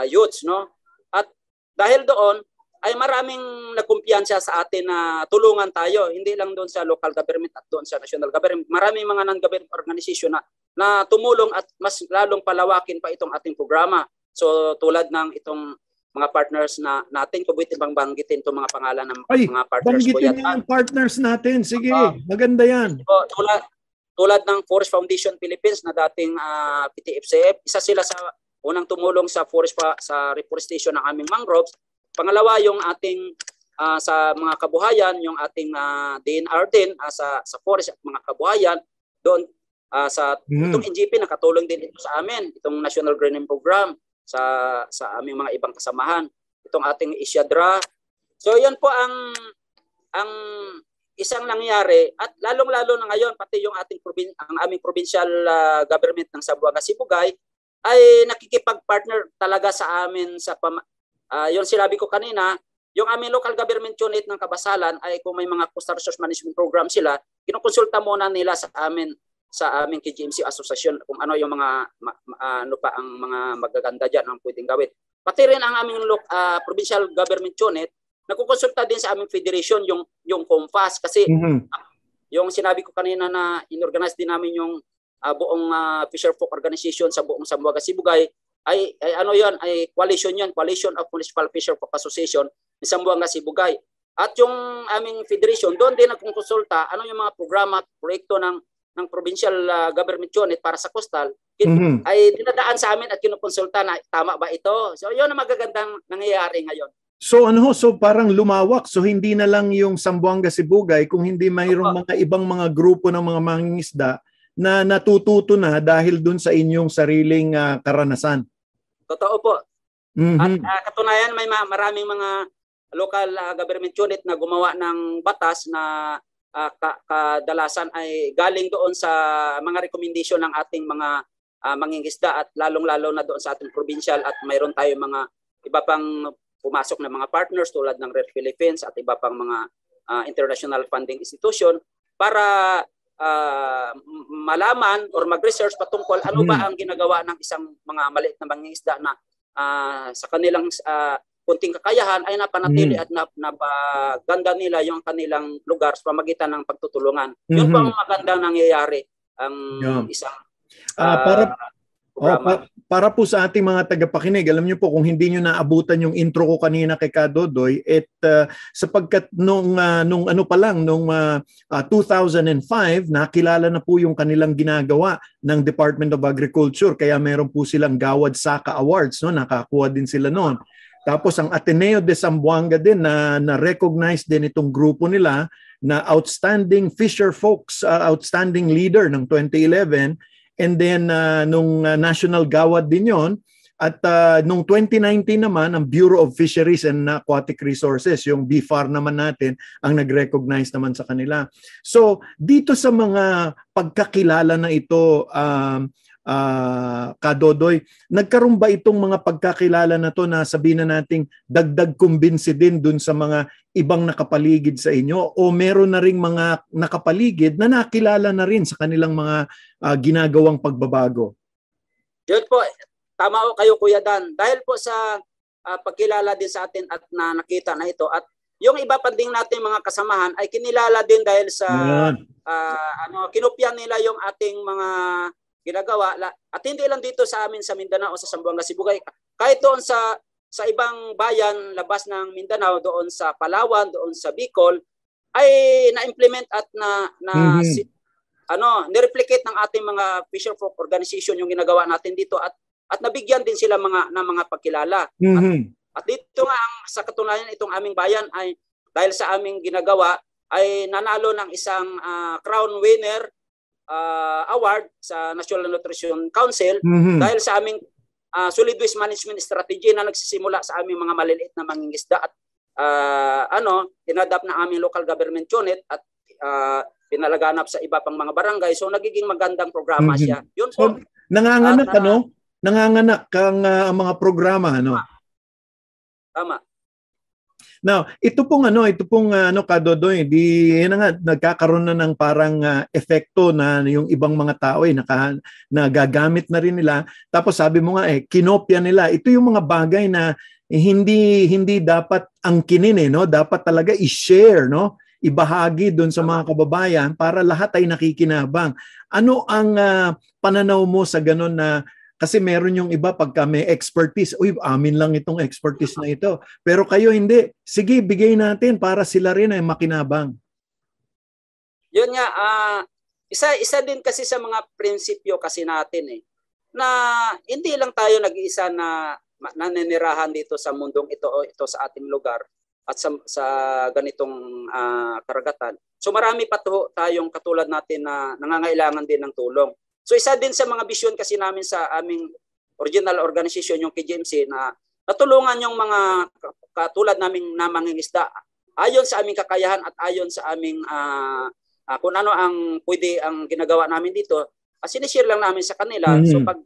youths, no? At dahil doon ay maraming nagkumpiyansa sa atin na tulungan tayo, hindi lang doon sa local government at doon sa national government. Maraming mga non-government organization na tumulong at mas lalong palawakin pa itong ating programa. So tulad ng itong mga partners natin, kubutin bang banggitin itong mga pangalan ng mga partners ko yan. Banggitin yung partners natin. Sige, maganda yan. So, tulad ng Forest Foundation Philippines na dating PTFCF, isa sila sa unang tumulong sa sa reforestation ng aming mangroves. Pangalawa, yung ating sa mga kabuhayan, yung ating DNR din sa forest at mga kabuhayan, doon sa itong NGP nakatulong din ito sa amin, itong National Greening Program sa aming mga ibang kasamahan, itong ating Isyadra. So yan po ang isang nangyari, at lalong-lalo na ngayon pati yung ang aming provincial government ng Zamboanga Sibugay ay nakikipag-partner talaga sa amin sa yung sinabi ko kanina, yung aming local government unit ng Kabasalan ay kung may mga coastal resource management program sila, kinukonsulta muna nila sa aming KGMC Association kung ano yung mga ano pa ang mga magaganda diyan ang pwedeng gawin. Pati rin ang aming provincial government unit nagkukonsulta din sa aming federation yung COMFAS kasi yung sinabi ko kanina na inorganize din namin yung buong Fisher Folk Organization sa buong Zamboanga Sibugay ay ano yon, ay coalition of Municipal Fisher Folk Association ng Zamboanga Sibugay. At yung aming federation doon din nagkukonsulta ano yung mga programa at proyekto ng provincial government unit para sa coastal ay dinadaan sa amin at kinukonsulta na tama ba ito. So yun ang magagandang nangyayari ngayon. So so parang lumawak. So hindi na lang yung Zamboanga Sibugay, kung hindi mayroong mga ibang mga grupo ng mga mangingisda na natututo na dahil dun sa inyong sariling karanasan. Totoo po. At katunayan may maraming mga local government unit na gumawa ng batas na kadalasan ay galing doon sa mga recommendation ng ating mga mangingisda at lalong-lalo na doon sa ating provincial, at mayroon tayo mga iba pang pumasok na mga partners tulad ng Red Philippines at iba pang mga international funding institution para malaman or mag-research patungkol ano ba ang ginagawa ng isang mga maliit na mangingisda na sa kanilang kunting kakayahan ay napanatili at napaganda nila yung kanilang lugar sa pamagitan ng pagtutulungan. Yun po ang magandang nangyayari ang isang para po sa ating mga tagapakinig, alam niyo po kung hindi niyo naabutan yung intro ko kanina kay Kadodoy, sapagkat nung ano pa lang nung 2005 nakilala na po yung kanilang ginagawa ng Department of Agriculture, kaya meron po silang Gawad Saka Awards, no, nakakuha din sila noon. Tapos ang Ateneo de Zamboanga din na recognize din itong grupo nila na outstanding fisher folks, outstanding leader ng 2011. And then nung National Gawad din yon, at nung 2019 naman ang Bureau of Fisheries and Aquatic Resources, yung BFAR naman natin, ang nag-recognize naman sa kanila. So dito sa mga pagkakilala na ito, Kadodoy, nagkaroon ba itong mga pagkakilala na to na sabihin na nating dagdag kumbinsi din dun sa mga ibang nakapaligid sa inyo, o meron na ring mga nakapaligid na nakilala na rin sa kanilang mga ginagawang pagbabago? Yun po, tama o kayo Kuya Dan. Dahil po sa pagkilala din sa atin at na nakita na ito, at yung iba pa din natin mga kasamahan ay kinilala din dahil sa kinopyan nila yung ating mga ginagawa, at hindi lang dito sa amin sa Mindanao o sa Zamboanga Sibugay, kahit doon sa ibang bayan labas ng Mindanao, doon sa Palawan, doon sa Bicol, ay na-implement at nireplicate ng ating mga fisher folk organization yung ginagawa natin dito, at nabigyan din sila ng mga pagkilala. At dito nga sa katunayan, itong aming bayan ay dahil sa aming ginagawa ay nanalo ng isang crown winner award sa National Nutrition Council dahil sa aming solid waste management strategy na nagsisimula sa aming mga maliliit na mangingisda, at inadapt na aming local government unit at pinalaganap sa iba pang mga barangay. So nagiging magandang programa siya. Yun po. So, nanganganak nanganganak kang mga programa, ano? Tama. Now, ito pong Kadodoy, nagkakaroon na ng parang epekto na yung ibang mga tao nagagamit na rin nila. Tapos sabi mo nga kinopya nila. Ito yung mga bagay na hindi dapat angkinin no? Dapat talaga i-share, no? Ibahagi doon sa mga kababayan para lahat ay nakikinabang. Ano ang pananaw mo sa ganun na kasi meron yung iba pagka may expertise, uy, amin lang itong expertise na ito. Pero kayo hindi. Sige, bigay natin para sila rin ay makinabang. Yun nga, isa din kasi sa mga prinsipyo kasi natin na hindi lang tayo nag-iisa na naninirahan dito sa mundong ito o ito sa ating lugar at sa ganitong karagatan. So marami pa tayong katulad natin na nangangailangan din ng tulong. So isa din sa mga bisyon kasi namin sa aming original organization, yung KGMC, na natulungan yung mga katulad naming na mangingisda ayon sa aming kakayahan at ayon sa aming kung ano ang pwede ang ginagawa namin dito, sinishare lang namin sa kanila. So pag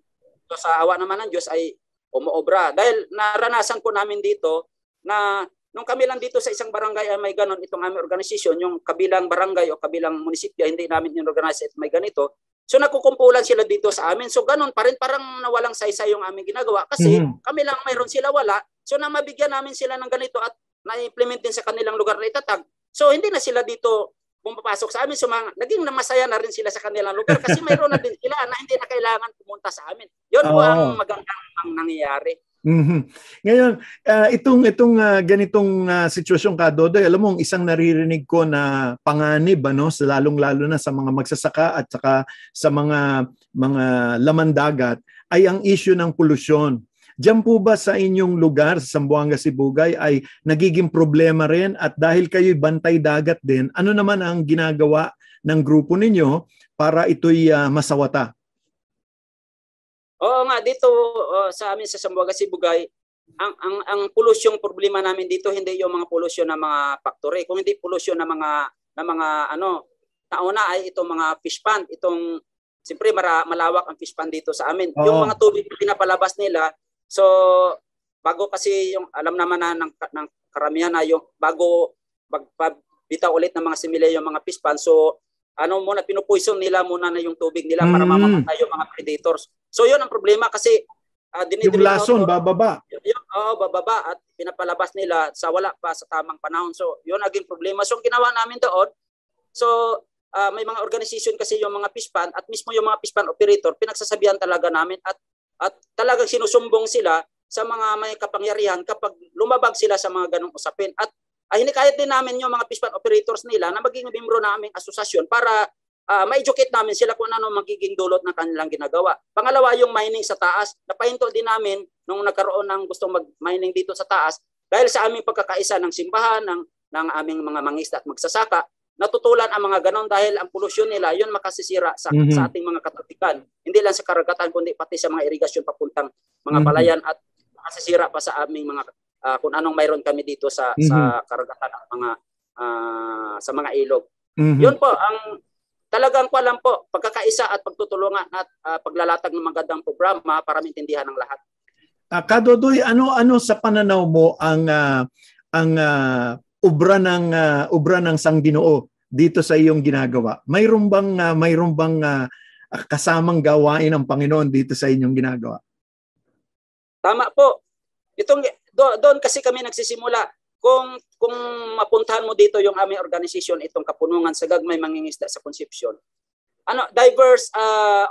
sa awa naman ng Diyos ay umuobra. Dahil naranasan po namin dito na nung kami lang dito sa isang barangay ay may ganon itong aming organization, yung kabilang barangay o kabilang munisipyo hindi namin in-organize at may ganito. So nakukumpulan sila dito sa amin. So ganon pa rin, parang nawalang saysay yung aming ginagawa kasi kami lang mayroon, sila wala. So na mabigyan namin sila ng ganito at na-implement din sa kanilang lugar na itatag. So hindi na sila dito pumapasok sa amin. So naging masaya na rin sila sa kanilang lugar kasi mayroon na din sila na hindi na kailangan pumunta sa amin. Yun po ang magandang nangyayari. Ngayon, itong ganitong sitwasyon ka, Dodoy, alam mo, isang naririnig ko na panganib, sa lalong-lalo na sa mga magsasaka at saka sa mga laman dagat, ay ang issue ng polusyon. Diyan po ba sa inyong lugar, sa Zamboanga, Sibugay, ay nagiging problema rin? At dahil kayo'y bantay dagat din, ano naman ang ginagawa ng grupo ninyo para ito'y masawata? Oo nga, dito sa amin sa Zamboanga, Sibugay, ang polusyong problema namin dito hindi yung mga polusyon ng mga factory, kung hindi polusyon ng mga nauna ay itong mga fish pond, siyempre malawak ang fish pond dito sa amin. Yung mga tubig na pinapalabas nila, so bago kasi yung alam naman na ng karamihan na yung bago magpabitaw ulit ng mga similya yung mga fish pond, so muna pinupoison nila muna na yung tubig nila para mamamatay yung mga predators. So yun ang problema kasi yung lason bababa. Bababa at pinapalabas nila sa wala pa sa tamang panahon. So yun naging problema. So ginawa namin doon, so may mga organization kasi yung mga fish pond at mismo yung mga fish pond operator pinagsasabihan talaga namin at talagang sinusumbong sila sa mga may kapangyarihan kapag lumabag sila sa mga ganong usapin. At hinikayat din namin yung mga fish pond operators nila na maging membro na aming asosasyon para ma-educate namin sila kung ano magiging dulot ng kanilang ginagawa. Pangalawa, yung mining sa taas. Napahinto din namin nung nagkaroon ng gustong mag-mining dito sa taas dahil sa aming pagkakaisa ng simbahan, ng aming mga mangisda at magsasaka, natutulan ang mga ganon dahil ang polusyon nila, yun makasisira sa ating mga katatikan. Hindi lang sa karagatan, kundi pati sa mga irigasyon papuntang mga palayan at makasisira pa sa aming mga kung anong mayroon kami dito sa karagatan at sa mga ilog. Yun po ang talagang alam po, pagkakaisa at pagtutulungan at paglalatag ng magandang programa para maintindihan ng lahat. Kadodoy, ano sa pananaw mo ang ubra ng Sangginoo dito sa iyong ginagawa? Mayroon bang kasamang gawain ng Panginoon dito sa inyong ginagawa? Tama po. Doon kasi kami nagsisimula. Kung mapuntahan mo dito yung aming organization, itong Kapunungan sa Gagmay Mangingisda sa Concepcion, diverse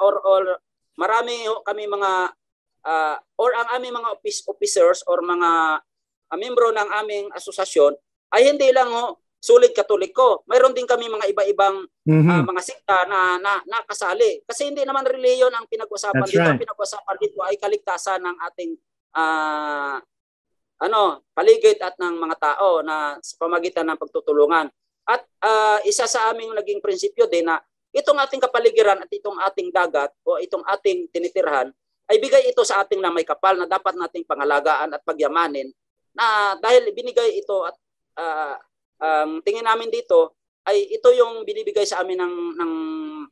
or marami kami mga or ang aming mga officers or mga membro ng aming asosasyon ay hindi lang sulit Katoliko. Mayroon din kami mga iba-ibang mga sekta na nakasali. Kasi hindi naman reliyon ang pinag-usapan dito. Right. Ang pinag-usapan dito ay kaligtasan ng ating paligid at ng mga tao na sa pamagitan ng pagtutulungan. At isa sa aming naging prinsipyo din na itong ating kapaligiran at itong ating dagat o itong ating tinitirhan ay bigay ito sa ating na may kapal na dapat nating pangalagaan at pagyamanin na dahil binigay ito at tingin namin dito ay ito yung binibigay sa amin ng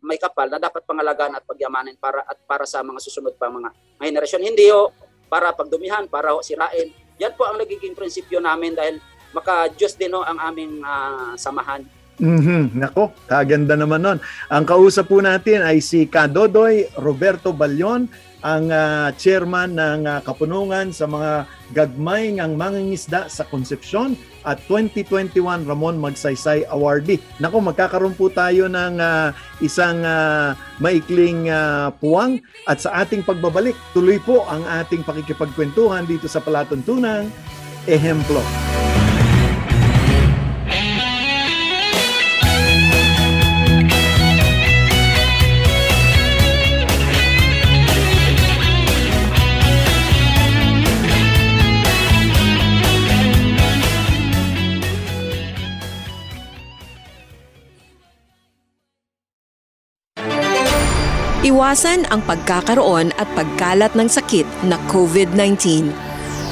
may kapal na dapat pangalagaan at pagyamanin para sa mga susunod pa mga henerasyon. Hindi para pagdumihan, para sirain. Yan po ang nagiging prinsipyo namin dahil maka-Diyos din ang aming samahan. Nako, kaganda naman nun. Ang kausap po natin ay si Kadodoy Roberto Balyon, ang chairman ng Kapunungan sa mga gagmay ng mangingisda sa Concepcion at 2021 Ramon Magsaysay Awardee. Nako, magkakaroon po tayo ng isang maikling puwang at sa ating pagbabalik, tuloy po ang ating pakikipagkwentuhan dito sa Palatuntunang Ehemplo. Iwasan ang pagkakaroon at pagkalat ng sakit na COVID-19.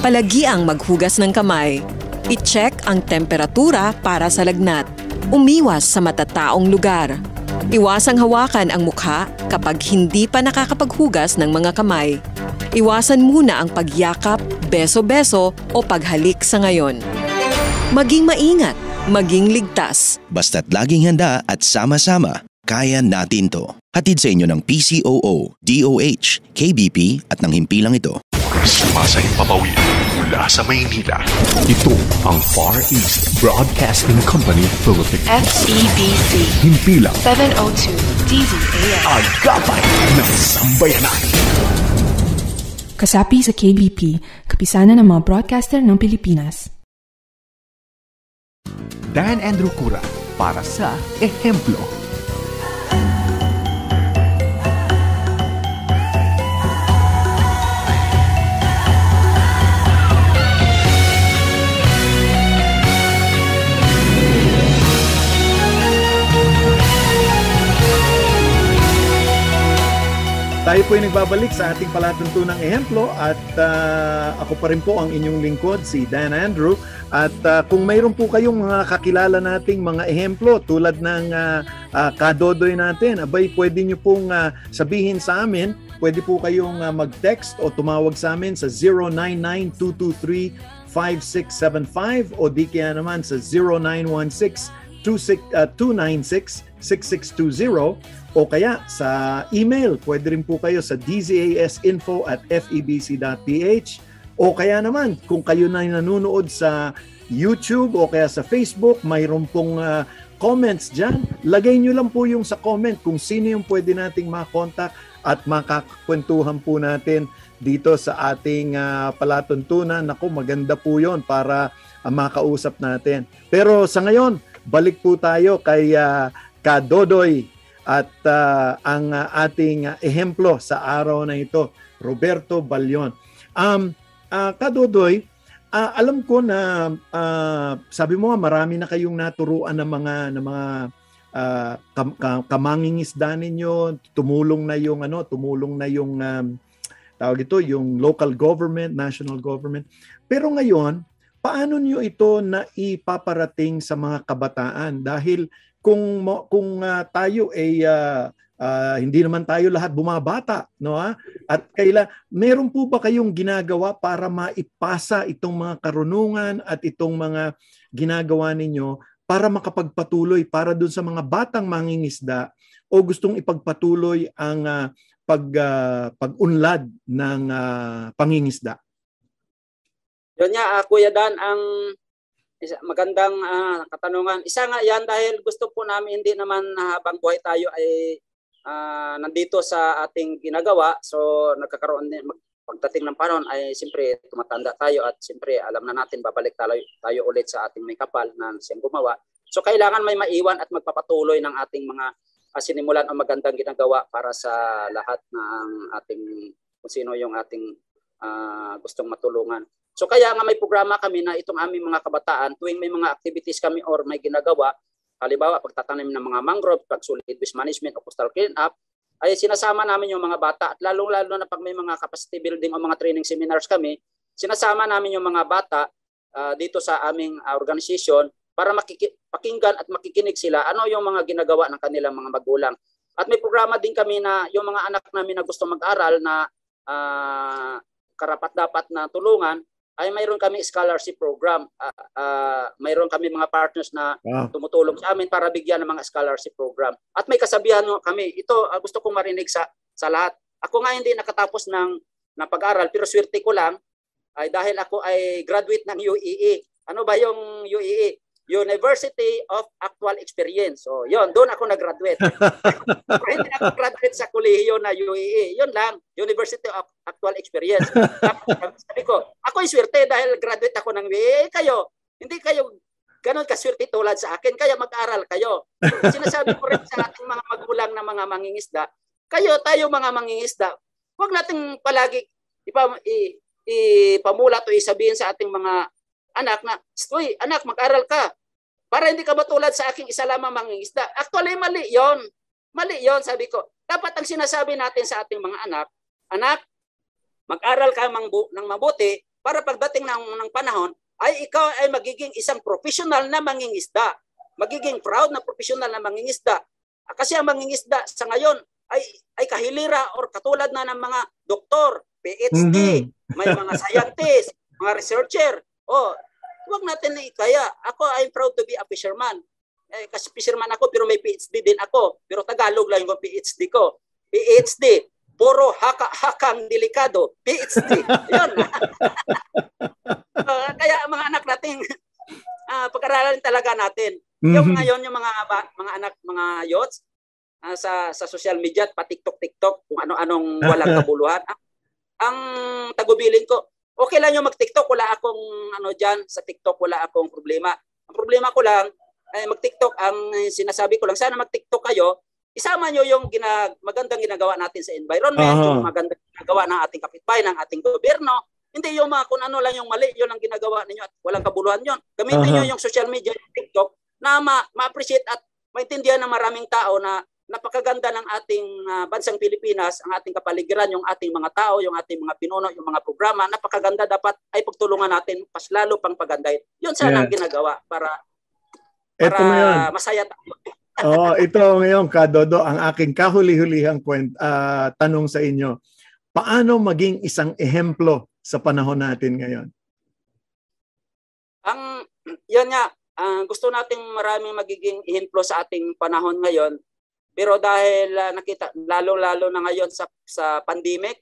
Palagi ang maghugas ng kamay. I-check ang temperatura para sa lagnat. Umiwas sa matataong lugar. Iwasang hawakan ang mukha kapag hindi pa nakakapaghugas ng mga kamay. Iwasan muna ang pagyakap, beso-beso o paghalik sa ngayon. Maging maingat, maging ligtas. Basta't laging handa at sama-sama, kaya natin to. Hatid sa inyo ng PCOO, DOH, KBP at ng himpilang ito. Sumasay papawid mula sa Maynila. Ito ang Far East Broadcasting Company Philippines. FEBC. Himpilang 702 DZAS. Agapay ng Sambayanan. Kasapi sa KBP, kapisanan ng mga broadcaster ng Pilipinas. Dan Andrew Cura para sa Ehemplo. Tayo po ay nagbabalik sa ating palatuntunang ehemplo at ako pa rin po ang inyong lingkod, si Dan Andrew. At kung mayroon po kayong mga kakilala nating mga ehemplo tulad ng Kadodoy natin, abay pwede nyo pong sabihin sa amin, pwede po kayong mag-text o tumawag sa amin sa 099-223-5675 o di kaya naman sa 0916-296-6620 o kaya sa email, pwede rin po kayo sa dzasinfo@febc.ph o kaya naman kung kayo na nanonood sa YouTube o kaya sa Facebook, mayroon pong comments dyan. Lagay nyo lang po yung sa comment kung sino yung pwede nating makontak at makakwentuhan po natin dito sa ating palatuntunan. Naku, maganda po yon para makausap natin. Pero sa ngayon, balik po tayo kay Kadodoy at ang ating ehemplo sa araw na ito, Roberto Balyon. Kadodoy, alam ko na sabi mo nga marami na kayong naturuan ng mga kamangingisda ninyo, tumulong na yung tawag ito, yung local government, national government. Pero ngayon, paano niyo ito na ipaparating sa mga kabataan? Dahil kung tayo ay hindi naman tayo lahat bumabata, no ha? At meron po ba kayong ginagawa para maipasa itong mga karunungan at itong mga ginagawa ninyo para makapagpatuloy para dun sa mga batang mangingisda o gustong ipagpatuloy ang pag-unlad ng pangingisda? Yun nga, Kuya Dan, ang magandang katanungan. Isa nga yan dahil gusto po namin hindi naman habang buhay tayo ay nandito sa ating ginagawa. So nagkakaroon din, pagdating ng panahon ay siyempre tumatanda tayo at siyempre alam na natin babalik tayo ulit sa ating may kapal na siyang gumawa. So kailangan may maiwan at magpapatuloy ng ating mga sinimulan o magandang ginagawa para sa lahat ng ating kung sino yung ating gustong matulungan. So kaya nga may programa kami na itong aming mga kabataan tuwing may mga activities kami or may ginagawa, halimbawa pagtatanim ng mga mangrove, pag-solid waste management o coastal clean up, ay sinasama namin yung mga bata at lalong-lalo na pag may mga capacity building o mga training seminars kami, sinasama namin yung mga bata dito sa aming organization para pakinggan at makikinig sila ano yung mga ginagawa ng kanilang mga magulang. At may programa din kami na yung mga anak namin na gusto mag-aral na karapat-dapat na tulungan, ay mayroon kami scholarship program. Mayroon kami mga partners na tumutulong sa amin para bigyan ng mga scholarship program. At may kasabihan kami. Ito gusto kong marinig sa lahat. Ako nga hindi nakatapos ng pag-aral pero swerte ko lang ay dahil ako ay graduate ng UEE. Ano ba yung UEE? University of Actual Experience. So, doon ako nag-graduate. Pero hindi ako graduate sa kolehiyo na UEE. Yun lang, University of Actual Experience. Sabi ko, ako ay swerte dahil graduate ako ng UEE. Kayo, hindi kayo ganun kaswerte tulad sa akin, kaya mag-aral kayo. Sinasabi ko rin sa ating mga magulang na mga mangingisda, tayo mga mangingisda, huwag nating palagi ipamulat o isabihin sa ating mga anak na, "Uy, anak, mag-aral ka." Para hindi ka matulad sa aking isa lamang mangingisda. Actually, mali yon. Mali yon, sabi ko. Dapat ang sinasabi natin sa ating mga anak, mag-aral ka ng mabuti para pagdating ng panahon, ay ikaw ay magiging isang professional na mangingisda. Magiging proud na professional na mangingisda. Kasi ang mangingisda sa ngayon ay kahilira or katulad na ng mga doktor, PhD, may mga scientist, mga researcher. Huwag natin kaya. Ako, I'm proud to be a fisherman. Kasi fisherman ako, pero may PhD din ako. Pero Tagalog lang yung PhD ko. PhD, puro hakang delikado. PhD. Yun. Kaya mga anak natin, pag-aralan talaga natin. Yung ngayon, yung mga anak, mga youths, sa social media, pa-TikTok, kung ano-anong walang kabuluhan. Ang tagubilin ko, okay lang yung mag-TikTok, wala akong dyan, sa TikTok wala akong problema. Ang problema ko lang, mag-TikTok, ang sinasabi ko lang, sana mag-TikTok kayo, isama nyo yung magandang ginagawa natin sa environment, yung magandang ginagawa ng ating kapitbahay, ng ating gobyerno, hindi yung kung ano lang yung mali, yun ang ginagawa ninyo at walang kabuluhan yun. Gamitin nyo yung social media, yung TikTok, na ma-appreciate at maintindihan ng maraming tao na napakaganda ng ating bansang Pilipinas, ang ating kapaligiran, yung ating mga tao, yung ating mga pinuno, yung mga programa, napakaganda, dapat ay pagtulungan natin, pas lalo pang pagandahin. Yun sana ang ginagawa para masaya tayo. Ito ngayon, Kadodo, ang aking kahuli-hulihang tanong sa inyo. Paano maging isang ehemplo sa panahon natin ngayon? Yan nga, gusto nating maraming magiging ehemplo sa ating panahon ngayon. Pero dahil nakita, lalo-lalo na ngayon sa pandemic,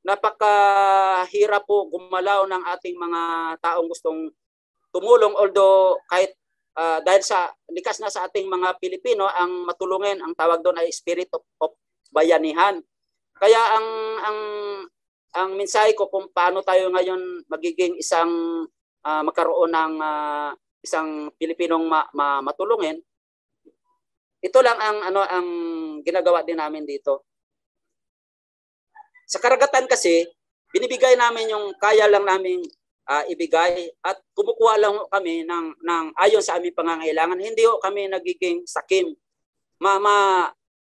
napakahirap po gumalaw ng ating mga taong gustong tumulong. Although kahit dahil sa likas na sa ating mga Pilipino, ang matulungin, ang tawag doon ay spirit of bayanihan. Kaya ang mensahe ko kung paano tayo ngayon magiging isang magkaroon ng isang Pilipinong matulungin, ito lang ang ginagawa din namin dito. Sa karagatan kasi, binibigay namin yung kaya lang namin ibigay at kumukuha lang kami ng ayon sa aming pangangailangan. Hindi kami nagiging sakim.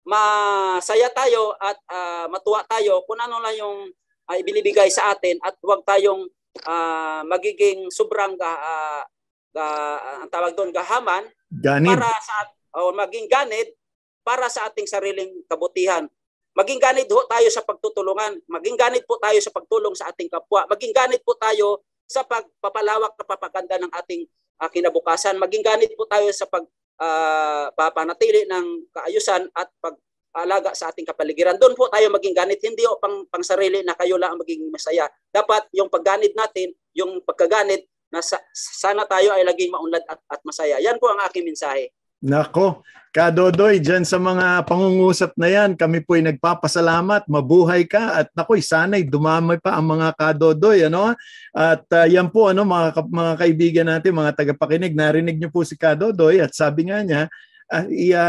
Masaya tayo at matuwa tayo kung ano lang yung ibinibigay sa atin at huwag tayong magiging sobrang ang tawag doon gahaman para sa maging ganid para sa ating sariling kabutihan. Maging ganid ho tayo sa pagtutulungan. Maging ganid po tayo sa pagtulong sa ating kapwa. Maging ganid po tayo sa pagpapalawak at papaganda ng ating kinabukasan. Maging ganid po tayo sa pagpapanatili ng kaayusan at pag-alaga sa ating kapaligiran. Doon po tayo maging ganid. Hindi o pang sarili na kayo lang ang magiging masaya. Dapat yung pagganid natin, yung pagkaganid, na sana tayo ay laging maunlad at masaya. Yan po ang aking mensahe. Nako, Kadodoy, dyan sa mga pangungusap na yan, kami po'y nagpapasalamat, mabuhay ka at nako'y sana'y dumamay pa ang mga Kadodoy. At yan po, mga kaibigan natin, mga tagapakinig, narinig niyo po si Kadodoy at sabi nga niya,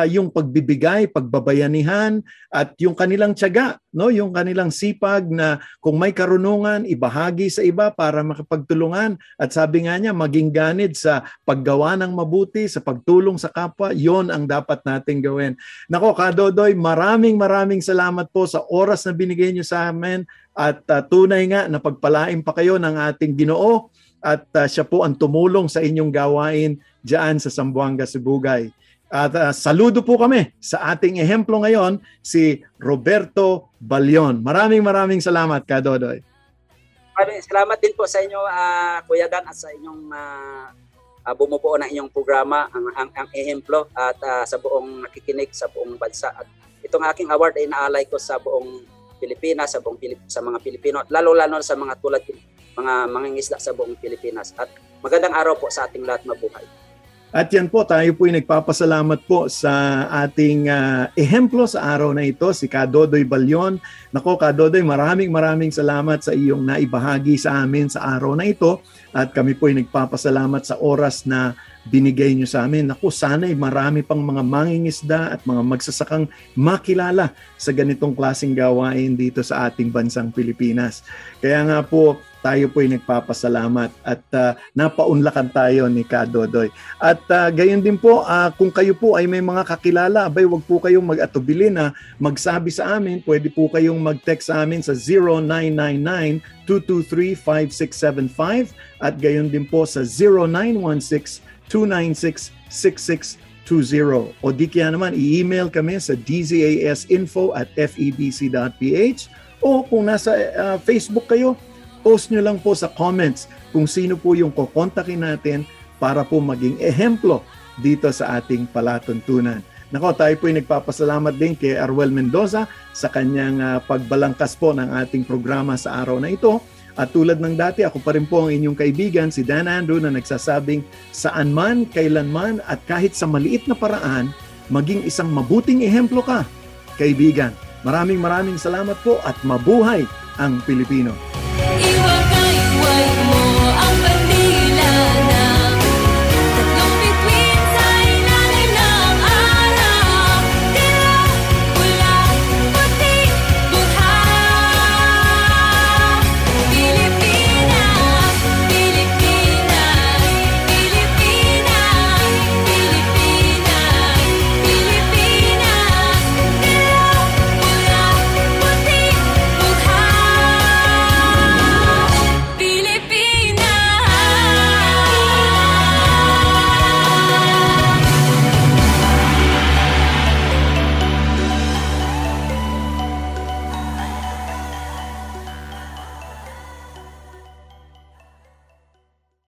yung pagbibigay, pagbabayanihan at yung kanilang tiyaga, yung kanilang sipag na kung may karunungan, ibahagi sa iba para makapagtulungan. At sabi nga niya, maging ganid sa paggawa ng mabuti, sa pagtulong sa kapwa, yon ang dapat nating gawin. Nako, Kadodoy, maraming salamat po sa oras na binigay niyo sa amin at tunay nga na pagpalain pa kayo ng ating Ginoo at siya po ang tumulong sa inyong gawain diyan sa Zamboanga, Sibugay. At saludo po kami sa ating ehemplo ngayon, si Roberto Balion. Maraming salamat, Kadodoy. Salamat din po sa inyo, Kuya Dan, at sa inyong bumubuo ng inyong programa, ang ehemplo, at sa buong nakikinig sa buong bansa. At itong aking award ay inaalay ko sa buong Pilipinas, sa mga Pilipino, at lalo-lalo sa mga tulad mga mangingisda sa buong Pilipinas. At magandang araw po sa ating lahat, mabuhay. At yan po, tayo po ay nagpapasalamat po sa ating ehemplo sa araw na ito, si Kadodoy Balyon. Nako, Kadodoy, maraming salamat sa iyong naibahagi sa amin sa araw na ito. At kami po ay nagpapasalamat sa oras na binigay nyo sa amin. Naku, sana'y marami pang mga mangingisda at mga magsasakang makilala sa ganitong klaseng gawain dito sa ating bansang Pilipinas. Kaya nga po, tayo po ay nagpapasalamat at napaunlakan tayo ni Kadodoy. At gayon din po, kung kayo po ay may mga kakilala, abay wag po kayong mag-atubili na magsabi sa amin. Pwede po kayong mag-text sa amin sa 0999-223-5675 at gayon din po sa 0916-296-6620. O di kaya naman, i-email kami sa dzasinfo@febc.ph o kung nasa Facebook kayo, post nyo lang po sa comments kung sino po yung kukontakin natin para po maging ehemplo dito sa ating palatuntunan. Nako, tayo po ay nagpapasalamat din kay Arwel Mendoza sa kanyang pagbalangkas po ng ating programa sa araw na ito. At tulad ng dati, ako pa rin po ang inyong kaibigan, si Dan Andrew, na nagsasabing saan man, kailanman at kahit sa maliit na paraan, maging isang mabuting ehemplo ka, kaibigan. Maraming salamat po at mabuhay ang Pilipino.